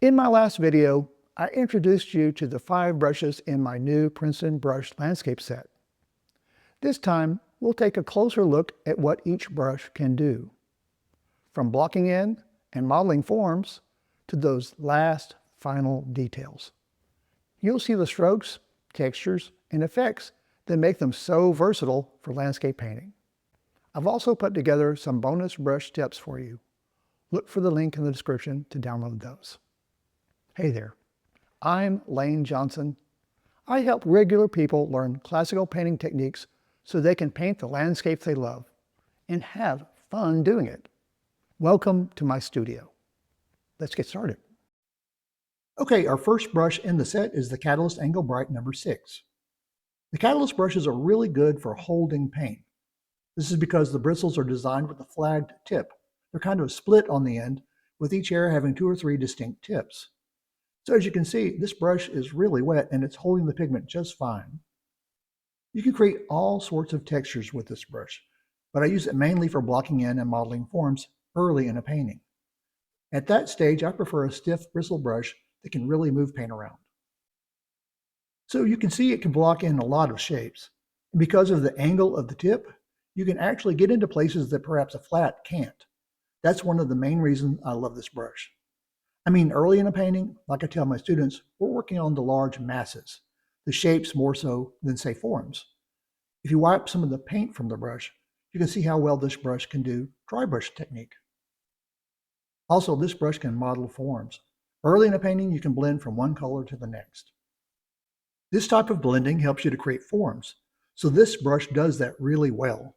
In my last video, I introduced you to the 5 brushes in my new Princeton Brush Landscape Set. This time, we'll take a closer look at what each brush can do. From blocking in and modeling forms to those last final details. You'll see the strokes, textures, and effects that make them so versatile for landscape painting. I've also put together some bonus brush tips for you. Look for the link in the description to download those. Hey there, I'm Layne Johnson. I help regular people learn classical painting techniques so they can paint the landscapes they love and have fun doing it. Welcome to my studio. Let's get started. Okay, our first brush in the set is the Catalyst Anglebrite number 6. The Catalyst brushes are really good for holding paint. This is because the bristles are designed with a flagged tip. They're kind of split on the end, with each area having 2 or 3 distinct tips. So as you can see, this brush is really wet and it's holding the pigment just fine. You can create all sorts of textures with this brush, but I use it mainly for blocking in and modeling forms early in a painting. At that stage, I prefer a stiff bristle brush that can really move paint around. So you can see it can block in a lot of shapes. And because of the angle of the tip, you can actually get into places that perhaps a flat can't. That's one of the main reasons I love this brush. I mean, early in a painting, like I tell my students, we're working on the large masses, the shapes more so than, say, forms. If you wipe some of the paint from the brush, you can see how well this brush can do dry brush technique. Also, this brush can model forms. Early in a painting, you can blend from one color to the next. This type of blending helps you to create forms, so this brush does that really well.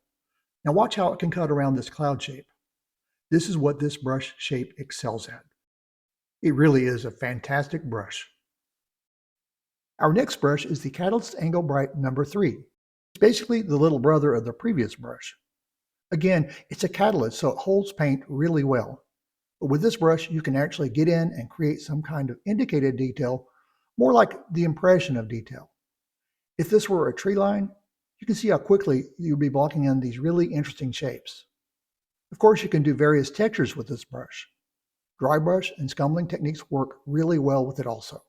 Now watch how it can cut around this cloud shape. This is what this brush shape excels at. It really is a fantastic brush. Our next brush is the Catalyst Anglebrite number 3. It's basically the little brother of the previous brush. Again, it's a catalyst, so it holds paint really well. But with this brush, you can actually get in and create some kind of indicated detail, more like the impression of detail. If this were a tree line, you can see how quickly you'd be blocking in these really interesting shapes. Of course, you can do various textures with this brush. Dry brush and scumbling techniques work really well with it also.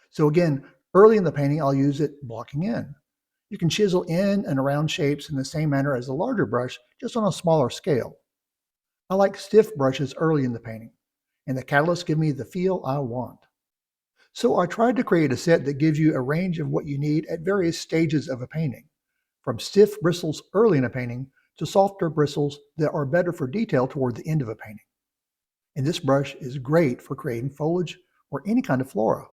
So again, early in the painting, I'll use it blocking in. You can chisel in and around shapes in the same manner as the larger brush, just on a smaller scale. I like stiff brushes early in the painting, and the catalysts give me the feel I want. So I tried to create a set that gives you a range of what you need at various stages of a painting, from stiff bristles early in a painting to softer bristles that are better for detail toward the end of a painting. And this brush is great for creating foliage or any kind of flora.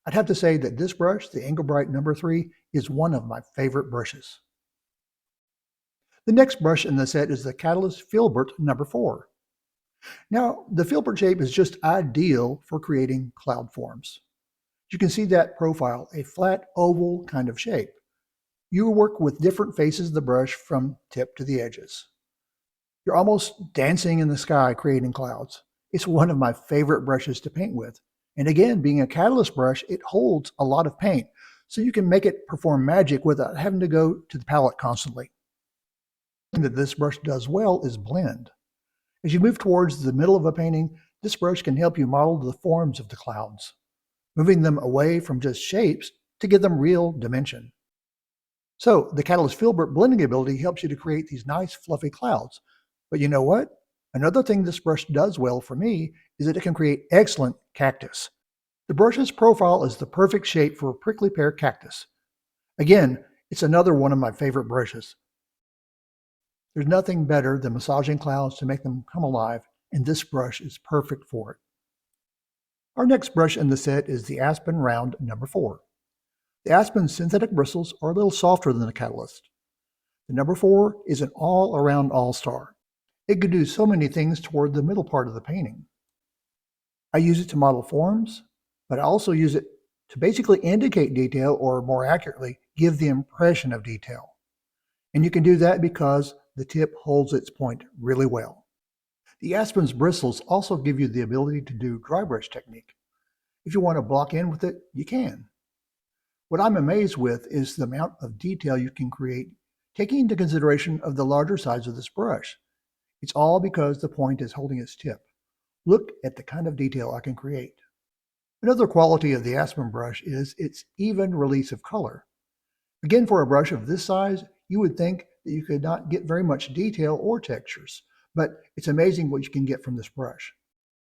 I'd have to say that this brush, the Anglebrite number 3, is one of my favorite brushes. The next brush in the set is the Catalyst Filbert number 4. Now, the Filbert shape is just ideal for creating cloud forms. You can see that profile, a flat oval kind of shape. You work with different faces of the brush from tip to the edges. You're almost dancing in the sky creating clouds. It's one of my favorite brushes to paint with. And again, being a catalyst brush, it holds a lot of paint, so you can make it perform magic without having to go to the palette constantly. The thing that this brush does well is blend. As you move towards the middle of a painting, this brush can help you model the forms of the clouds, moving them away from just shapes to give them real dimension. So the Catalyst Filbert blending ability helps you to create these nice fluffy clouds. But you know what? Another thing this brush does well for me is that it can create excellent cactus. The brush's profile is the perfect shape for a prickly pear cactus. Again, it's another one of my favorite brushes. There's nothing better than massaging clouds to make them come alive, and this brush is perfect for it. Our next brush in the set is the Aspen Round number 4. The Aspen synthetic bristles are a little softer than the Catalyst. The number 4 is an all-around all-star. It could do so many things toward the middle part of the painting. I use it to model forms, but I also use it to basically indicate detail, or more accurately, give the impression of detail. And you can do that because the tip holds its point really well. The Aspen's bristles also give you the ability to do dry brush technique. If you want to block in with it, you can. What I'm amazed with is the amount of detail you can create, taking into consideration of the larger size of this brush. It's all because the point is holding its tip. Look at the kind of detail I can create. Another quality of the Aspen brush is its even release of color. Again, for a brush of this size, you would think that you could not get very much detail or textures, but it's amazing what you can get from this brush.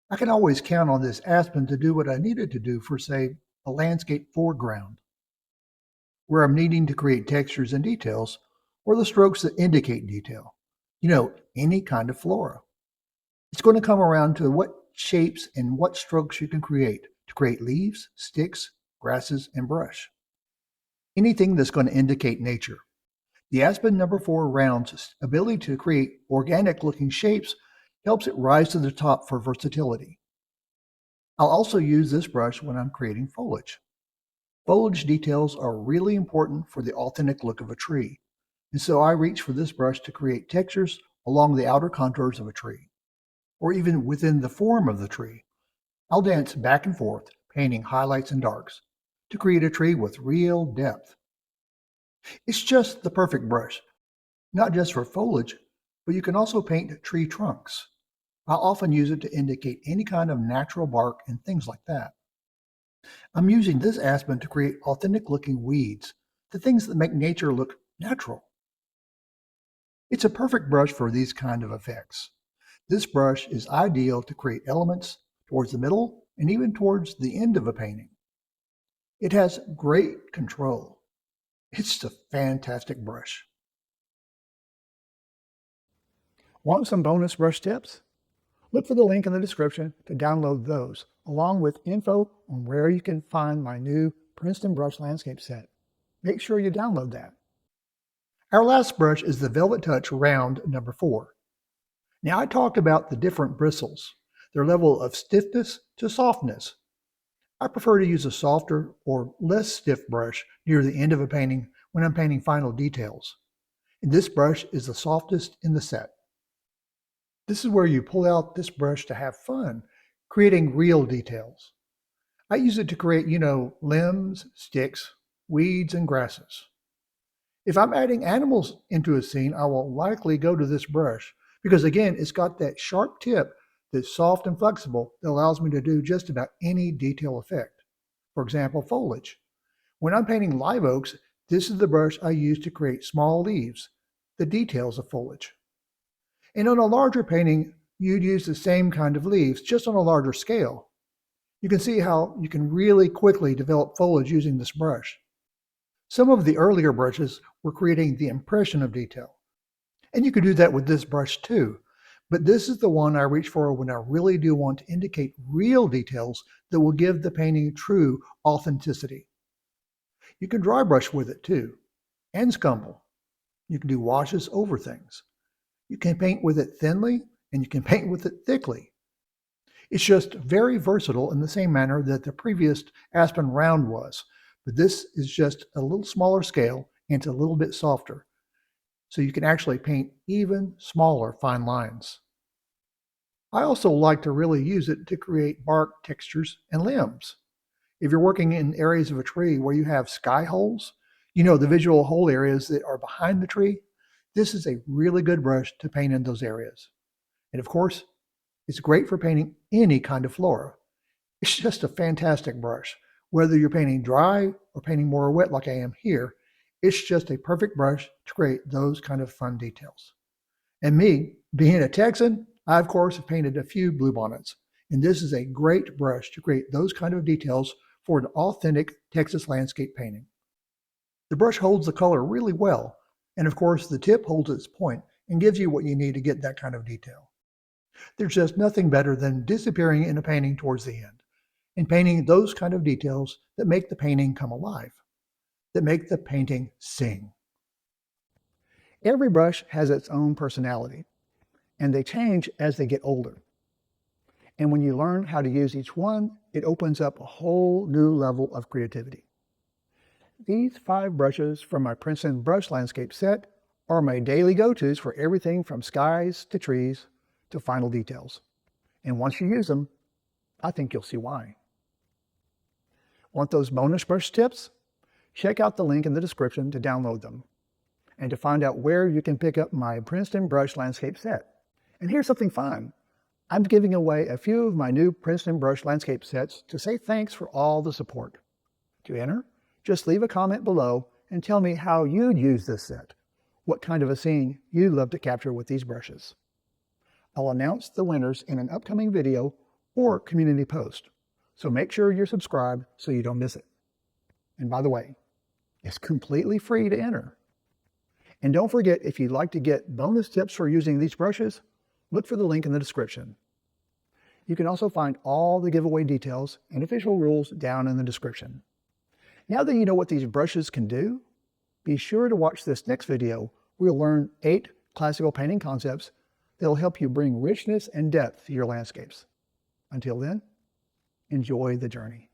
I can always count on this Aspen to do what I needed to do for, say, a landscape foreground, where I'm needing to create textures and details, or the strokes that indicate detail. Any kind of flora. It's going to come around to what shapes and what strokes you can create to create leaves, sticks, grasses, and brush. Anything that's going to indicate nature. The Aspen #4 Round's ability to create organic-looking shapes helps it rise to the top for versatility. I'll also use this brush when I'm creating foliage. Foliage details are really important for the authentic look of a tree, and so I reach for this brush to create textures along the outer contours of a tree, or even within the form of the tree. I'll dance back and forth, painting highlights and darks, to create a tree with real depth. It's just the perfect brush, not just for foliage, but you can also paint tree trunks. I'll often use it to indicate any kind of natural bark and things like that. I'm using this Aspen to create authentic looking weeds, the things that make nature look natural. It's a perfect brush for these kind of effects. This brush is ideal to create elements towards the middle and even towards the end of a painting. It has great control. It's a fantastic brush. Want some bonus brush tips? Look for the link in the description to download those, along with info on where you can find my new Princeton Brush Landscape Set. Make sure you download that. Our last brush is the Velvetouch Round #4. Now I talked about the different bristles, their level of stiffness to softness. I prefer to use a softer or less stiff brush near the end of a painting when I'm painting final details. And this brush is the softest in the set. This is where you pull out this brush to have fun, creating real details. I use it to create, limbs, sticks, weeds, and grasses. If I'm adding animals into a scene, I will likely go to this brush because, again, it's got that sharp tip that's soft and flexible that allows me to do just about any detail effect. For example, foliage. When I'm painting live oaks, this is the brush I use to create small leaves, the details of foliage. And on a larger painting, you'd use the same kind of leaves, just on a larger scale. You can see how you can really quickly develop foliage using this brush. Some of the earlier brushes were creating the impression of detail. And you could do that with this brush too. But this is the one I reach for when I really do want to indicate real details that will give the painting true authenticity. You can dry brush with it too, and scumble. You can do washes over things. You can paint with it thinly, and you can paint with it thickly. It's just very versatile in the same manner that the previous Aspen Round was, but this is just a little smaller scale and it's a little bit softer. So you can actually paint even smaller fine lines. I also like to really use it to create bark textures and limbs. If you're working in areas of a tree where you have sky holes, the visual hole areas that are behind the tree, this is a really good brush to paint in those areas. And of course, it's great for painting any kind of flora. It's just a fantastic brush. Whether you're painting dry or painting more wet like I am here, it's just a perfect brush to create those kind of fun details. And me, being a Texan, I of course have painted a few bluebonnets, and this is a great brush to create those kind of details for an authentic Texas landscape painting. The brush holds the color really well, and of course the tip holds its point and gives you what you need to get that kind of detail. There's just nothing better than disappearing in a painting towards the end and painting those kind of details that make the painting come alive, that make the painting sing. Every brush has its own personality, and they change as they get older. And when you learn how to use each one, it opens up a whole new level of creativity. These 5 brushes from my Princeton Brush Landscape Set are my daily go-tos for everything from skies to trees to final details. And once you use them, I think you'll see why. Want those bonus brush tips? Check out the link in the description to download them and to find out where you can pick up my Princeton Brush Landscape Set. And here's something fun. I'm giving away a few of my new Princeton Brush Landscape sets to say thanks for all the support. To enter, just leave a comment below and tell me how you'd use this set, what kind of a scene you'd love to capture with these brushes. I'll announce the winners in an upcoming video or community post, so make sure you're subscribed so you don't miss it. And by the way, it's completely free to enter. And don't forget, if you'd like to get bonus tips for using these brushes, look for the link in the description. You can also find all the giveaway details and official rules down in the description. Now that you know what these brushes can do, be sure to watch this next video where you'll learn 8 classical painting concepts that will help you bring richness and depth to your landscapes. Until then, enjoy the journey.